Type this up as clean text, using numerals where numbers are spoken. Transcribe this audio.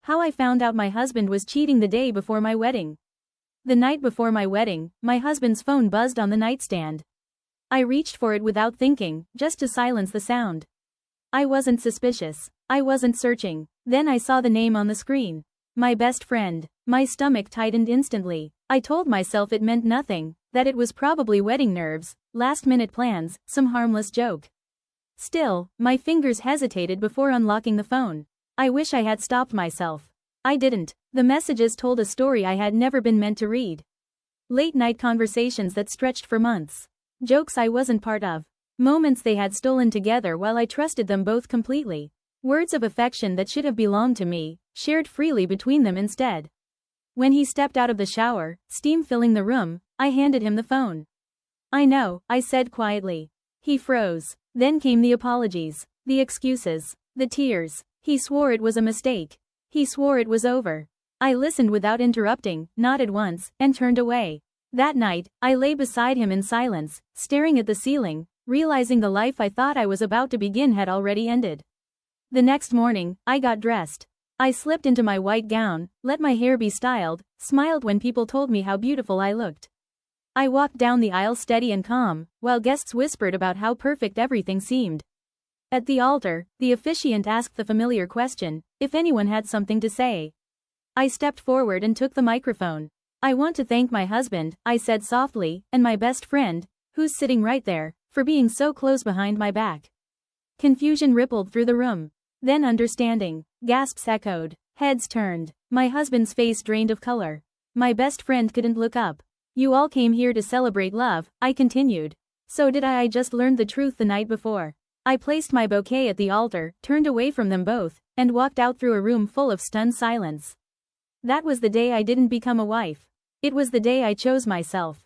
How I found out my husband was cheating the day before my wedding. The night before my wedding, my husband's phone buzzed on the nightstand. I reached for it without thinking, just to silence the sound. I wasn't suspicious. I wasn't searching. Then I saw the name on the screen. My best friend. My stomach tightened instantly. I told myself it meant nothing, that it was probably wedding nerves, last-minute plans, some harmless joke. Still, my fingers hesitated before unlocking the phone. I wish I had stopped myself. I didn't. The messages told a story I had never been meant to read. Late-night conversations that stretched for months. Jokes I wasn't part of. Moments they had stolen together while I trusted them both completely. Words of affection that should have belonged to me, shared freely between them instead. When he stepped out of the shower, steam filling the room, I handed him the phone. "I know," I said quietly. He froze. Then came the apologies, the excuses, the tears. He swore it was a mistake. He swore it was over. I listened without interrupting, nodded once, and turned away. That night, I lay beside him in silence, staring at the ceiling, realizing the life I thought I was about to begin had already ended. The next morning, I got dressed. I slipped into my white gown, let my hair be styled, smiled when people told me how beautiful I looked. I walked down the aisle steady and calm, while guests whispered about how perfect everything seemed. At the altar, the officiant asked the familiar question, if anyone had something to say. I stepped forward and took the microphone. "I want to thank my husband," I said softly, "and my best friend, who's sitting right there, for being so close behind my back." Confusion rippled through the room. Then understanding. Gasps echoed. Heads turned. My husband's face drained of color. My best friend couldn't look up. "You all came here to celebrate love," I continued. "So did I just learned the truth the night before." I placed my bouquet at the altar, turned away from them both, and walked out through a room full of stunned silence. That was the day I didn't become a wife. It was the day I chose myself.